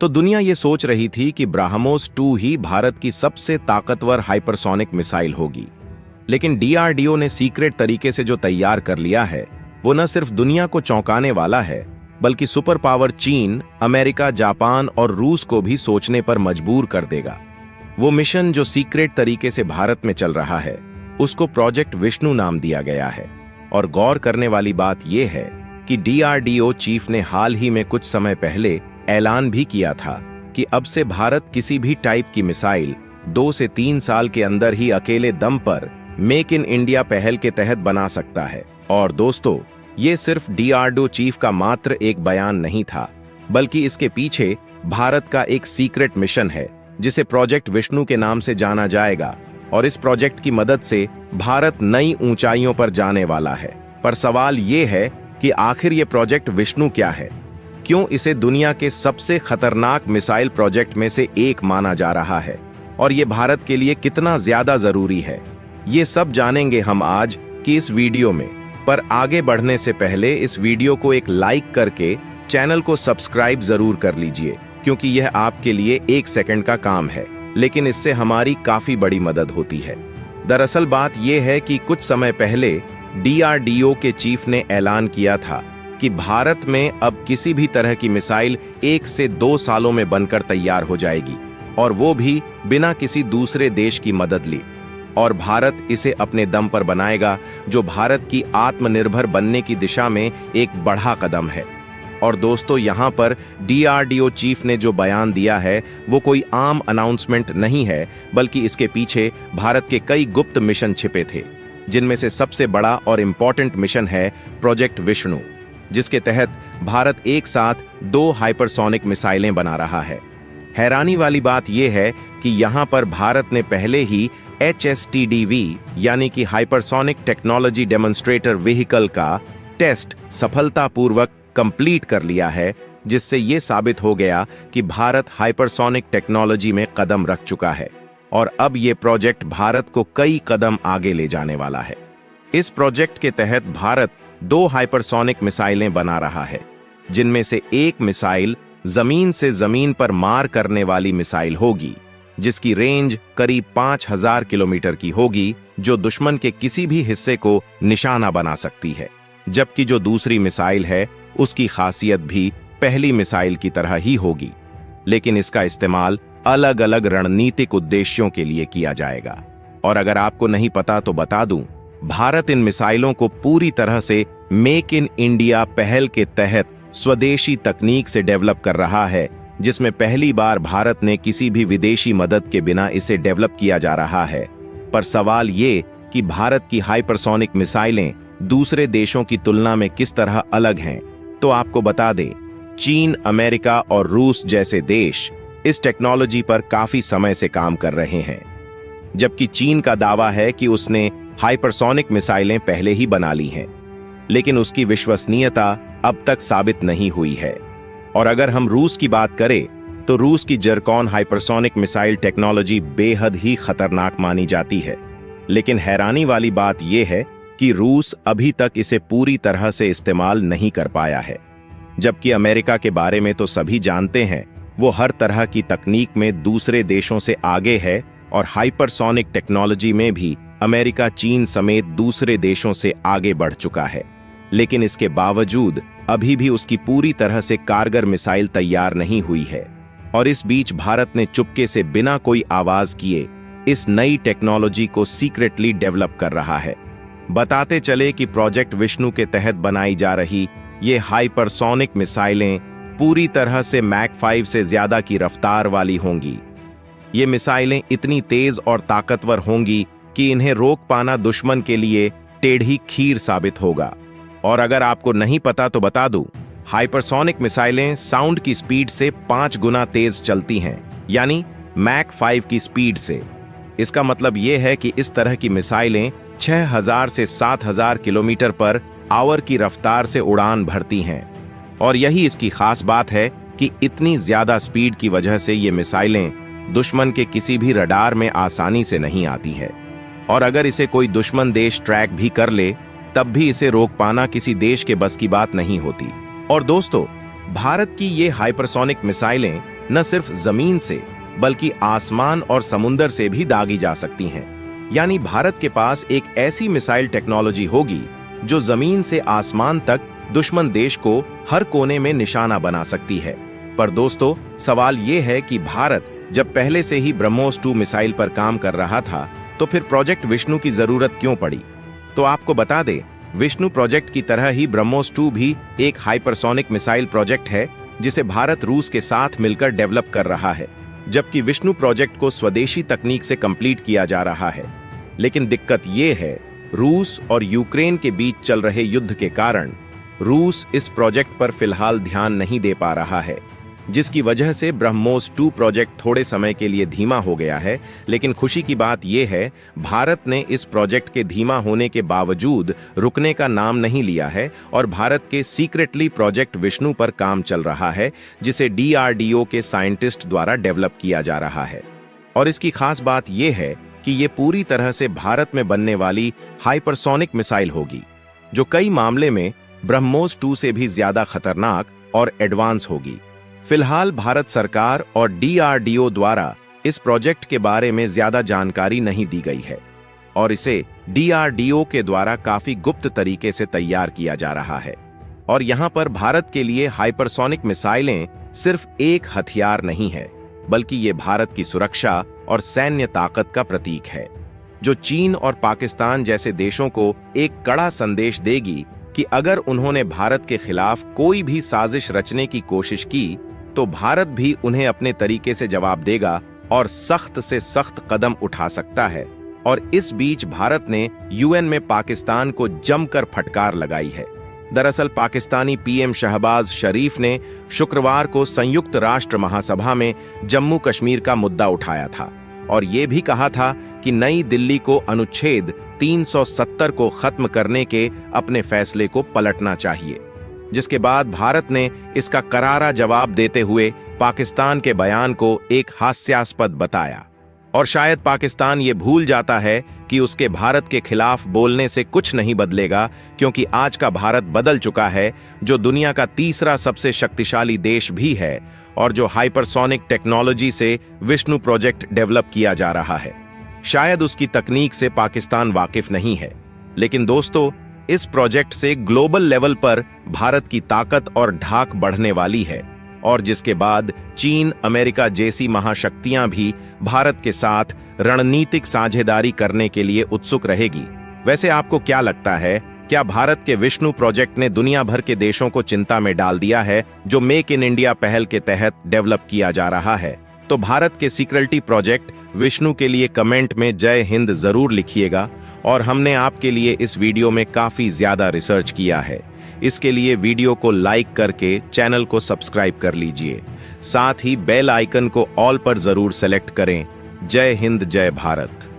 तो दुनिया ये सोच रही थी कि ब्राह्मोस 2 ही भारत की सबसे ताकतवर हाइपरसोनिक मिसाइल होगी। लेकिन डीआरडीओ ने सीक्रेट तरीके से जो तैयार कर लिया है वो न सिर्फ दुनिया को चौंकाने वाला है, बल्कि सुपर पावर चीन, अमेरिका, जापान और रूस को भी सोचने पर मजबूर कर देगा। वो मिशन जो सीक्रेट तरीके से भारत में चल रहा है उसको प्रोजेक्ट विष्णु नाम दिया गया है। और गौर करने वाली बात यह है कि डीआरडीओ चीफ ने हाल ही में कुछ समय पहले ऐलान भी किया था कि अब से भारत किसी भी टाइप की मिसाइल 2 से 3 साल के अंदर ही अकेले दम पर मेक इन इंडिया पहल के तहत बना सकता है। और दोस्तों, ये सिर्फ डीआरडीओ चीफ का मात्र एक बयान नहीं था, बल्कि इसके पीछे भारत का एक सीक्रेट मिशन है जिसे प्रोजेक्ट विष्णु के नाम से जाना जाएगा। और इस प्रोजेक्ट की मदद से भारत नई ऊंचाइयों पर जाने वाला है। पर सवाल ये है कि आखिर ये प्रोजेक्ट विष्णु क्या है? क्यों इसे दुनिया के सबसे खतरनाक मिसाइल प्रोजेक्ट में से एक माना जा रहा है? और ये भारत के लिए कितना ज्यादा जरूरी है? ये सब जानेंगे हम आज की इस वीडियो में। पर आगे बढ़ने से पहले इस वीडियो को एक लाइक करके चैनल को सब्सक्राइब जरूर कर लीजिए, क्योंकि यह आपके लिए 1 सेकंड का काम है, लेकिन इससे हमारी काफी बड़ी मदद होती है। दरअसल बात यह है कि कुछ समय पहले डीआरडीओ के चीफ ने ऐलान किया था कि भारत में अब किसी भी तरह की मिसाइल 1 से 2 सालों में बनकर तैयार हो जाएगी, और वो भी बिना किसी दूसरे देश की मदद ली। और भारत इसे अपने दम पर बनाएगा, जो भारत की आत्मनिर्भर बनने की दिशा में एक बड़ा कदम है। और दोस्तों, यहाँ पर डीआरडीओ चीफ ने जो बयान दिया है वो कोई आम अनाउंसमेंट नहीं है, बल्कि इसके पीछे भारत के कई गुप्त मिशन छिपे थे, जिनमें से सबसे बड़ा और इम्पोर्टेंट मिशन है प्रोजेक्ट विष्णु, जिसके तहत भारत एक साथ 2 हाइपरसोनिक मिसाइलें बना रहा है। हैरानी वाली बात यह है कि यहाँ पर भारत ने पहले ही HSTDV यानी कि हाइपरसोनिक टेक्नोलॉजी डेमोन्स्ट्रेटर व्हीकल का टेस्ट सफलतापूर्वक कंप्लीट कर लिया है, जिससे ये साबित हो गया कि भारत हाइपरसोनिक टेक्नोलॉजी में कदम रख चुका है। और अब ये प्रोजेक्ट भारत को कई कदम आगे ले जाने वाला है। इस प्रोजेक्ट के तहत भारत 2 हाइपरसोनिक मिसाइलें बना रहा है, जिनमें से एक मिसाइल जमीन से जमीन पर मार करने वाली मिसाइल होगी, जिसकी रेंज करीब 5000 किलोमीटर की होगी, जो दुश्मन के किसी भी हिस्से को निशाना बना सकती है। जबकि जो दूसरी मिसाइल है उसकी खासियत भी पहली मिसाइल की तरह ही होगी, लेकिन इसका इस्तेमाल अलग अलग रणनीतिक उद्देश्यों के लिए किया जाएगा। और अगर आपको नहीं पता तो बता दूं, भारत इन मिसाइलों को पूरी तरह से मेक इन इंडिया पहल के तहत स्वदेशी तकनीक से डेवलप कर रहा है, जिसमें पहली बार भारत ने किसी भी विदेशी मदद के बिना इसे डेवलप किया जा रहा है। पर सवाल ये कि भारत की हाइपरसोनिक मिसाइलें दूसरे देशों की तुलना में किस तरह अलग हैं, तो आपको बता दें, चीन, अमेरिका और रूस जैसे देश इस टेक्नोलॉजी पर काफी समय से काम कर रहे हैं। जबकि चीन का दावा है कि उसने हाइपरसोनिक मिसाइलें पहले ही बना ली हैं, लेकिन उसकी विश्वसनीयता अब तक साबित नहीं हुई है। और अगर हम रूस की बात करें तो रूस की जर्कॉन हाइपरसोनिक मिसाइल टेक्नोलॉजी बेहद ही खतरनाक मानी जाती है। लेकिन हैरानी वाली बात यह है कि रूस अभी तक इसे पूरी तरह से इस्तेमाल नहीं कर पाया है। जबकि अमेरिका के बारे में तो सभी जानते हैं, वो हर तरह की तकनीक में दूसरे देशों से आगे है, और हाइपरसोनिक टेक्नोलॉजी में भी अमेरिका चीन समेत दूसरे देशों से आगे बढ़ चुका है। लेकिन इसके बावजूद अभी भी उसकी पूरी तरह से कारगर मिसाइल तैयार नहीं हुई है। और इस बीच भारत ने चुपके से बिना कोई आवाज किए इस नई टेक्नोलॉजी को सीक्रेटली डेवलप कर रहा है। बताते चले कि प्रोजेक्ट विष्णु के तहत बनाई जा रही ये हाइपरसोनिक मिसाइलें पूरी तरह से मैक 5 से ज्यादा की रफ्तार वाली होंगी। ये मिसाइलें इतनी तेज और ताकतवर होंगी कि इन्हें रोक पाना दुश्मन के लिए टेढ़ी खीर साबित होगा। और अगर आपको नहीं पता तो बता दूं, हाइपरसोनिक मिसाइलें साउंड की स्पीड से 5 गुना तेज चलती हैं, यानी मैक 5 की स्पीड से। इसका मतलब यह है कि इस तरह की मिसाइलें 6000 से 7000 किलोमीटर पर आवर की रफ्तार से उड़ान भरती हैं। और यही इसकी खास बात है कि इतनी ज्यादा स्पीड की वजह से ये मिसाइलें दुश्मन के किसी भी रडार में आसानी से नहीं आती है। और अगर इसे कोई दुश्मन देश ट्रैक भी कर ले, तब भी इसे रोक पाना किसी देश के बस की बात नहीं होती। और दोस्तों, भारत की ये हाइपरसोनिक मिसाइलें न सिर्फ जमीन से बल्कि आसमान और समुंदर से भी दागी जा सकती हैं। यानी भारत के पास एक ऐसी मिसाइल टेक्नोलॉजी होगी जो जमीन से आसमान तक दुश्मन देश को हर कोने में निशाना बना सकती है। पर दोस्तों, सवाल ये है कि भारत जब पहले से ही ब्रह्मोस 2 मिसाइल पर काम कर रहा था तो फिर प्रोजेक्ट विष्णु की जरूरत क्यों पड़ी? तो आपको बता दें, विष्णु प्रोजेक्ट की तरह ही ब्रह्मोस 2 भी एक हाइपरसोनिक मिसाइल प्रोजेक्ट है जिसे भारत रूस के साथ मिलकर डेवलप कर रहा है, जबकि विष्णु प्रोजेक्ट को स्वदेशी तकनीक से कंप्लीट किया जा रहा है। लेकिन दिक्कत ये है, रूस और यूक्रेन के बीच चल रहे युद्ध के कारण रूस इस प्रोजेक्ट पर फिलहाल ध्यान नहीं दे पा रहा है, जिसकी वजह से ब्रह्मोस 2 प्रोजेक्ट थोड़े समय के लिए धीमा हो गया है। लेकिन खुशी की बात यह है, भारत ने इस प्रोजेक्ट के धीमा होने के बावजूद रुकने का नाम नहीं लिया है और भारत के सीक्रेटली प्रोजेक्ट विष्णु पर काम चल रहा है, जिसे DRDO के साइंटिस्ट द्वारा डेवलप किया जा रहा है। और इसकी खास बात यह है कि ये पूरी तरह से भारत में बनने वाली हाइपरसोनिक मिसाइल होगी, जो कई मामले में ब्रह्मोस 2 से भी ज्यादा खतरनाक और एडवांस होगी। फिलहाल भारत सरकार और DRDO द्वारा इस प्रोजेक्ट के बारे में ज्यादा जानकारी नहीं दी गई है और इसे DRDO के द्वारा काफी गुप्त तरीके से तैयार किया जा रहा है। और यहां पर भारत के लिए हाइपरसोनिक मिसाइलें सिर्फ एक हथियार नहीं है, बल्कि ये भारत की सुरक्षा और सैन्य ताकत का प्रतीक है, जो चीन और पाकिस्तान जैसे देशों को एक कड़ा संदेश देगी कि अगर उन्होंने भारत के खिलाफ कोई भी साजिश रचने की कोशिश की तो भारत भी उन्हें अपने तरीके से जवाब देगा और सख्त से सख्त कदम उठा सकता है। और इस बीच भारत ने UN में पाकिस्तान को जमकर फटकार लगाई है। दरअसल पाकिस्तानी PM शहबाज शरीफ ने शुक्रवार को संयुक्त राष्ट्र महासभा में जम्मू कश्मीर का मुद्दा उठाया था और ये भी कहा था कि नई दिल्ली को अनुच्छेद 370 को खत्म करने के अपने फैसले को पलटना चाहिए, जिसके बाद भारत ने इसका करारा जवाब देते हुए पाकिस्तान के बयान को एक हास्यास्पद बताया। और शायद पाकिस्तान ये भूल जाता है कि उसके भारत के खिलाफ बोलने से कुछ नहीं बदलेगा, क्योंकि आज का भारत बदल चुका है, जो दुनिया का तीसरा सबसे शक्तिशाली देश भी है और जो हाइपरसोनिक टेक्नोलॉजी से विष्णु प्रोजेक्ट डेवलप किया जा रहा है। शायद उसकी तकनीक से पाकिस्तान वाकिफ नहीं है, लेकिन दोस्तों, इस प्रोजेक्ट से ग्लोबल लेवल पर भारत की ताकत और ढाक बढ़ने वाली है और जिसके बाद चीन, अमेरिका जैसी महाशक्तियां भी भारत के साथ रणनीतिक साझेदारी करने के लिए उत्सुक रहेगी। वैसे आपको क्या लगता है, क्या भारत के विष्णु प्रोजेक्ट ने दुनिया भर के देशों को चिंता में डाल दिया है, जो मेक इन इंडिया पहल के तहत डेवलप किया जा रहा है? तो भारत के सीक्रेटली प्रोजेक्ट विष्णु के लिए कमेंट में जय हिंद जरूर लिखिएगा। और हमने आपके लिए इस वीडियो में काफी ज्यादा रिसर्च किया है, इसके लिए वीडियो को लाइक करके चैनल को सब्सक्राइब कर लीजिए। साथ ही बेल आइकन को ऑल पर जरूर सेलेक्ट करें। जय हिंद, जय भारत।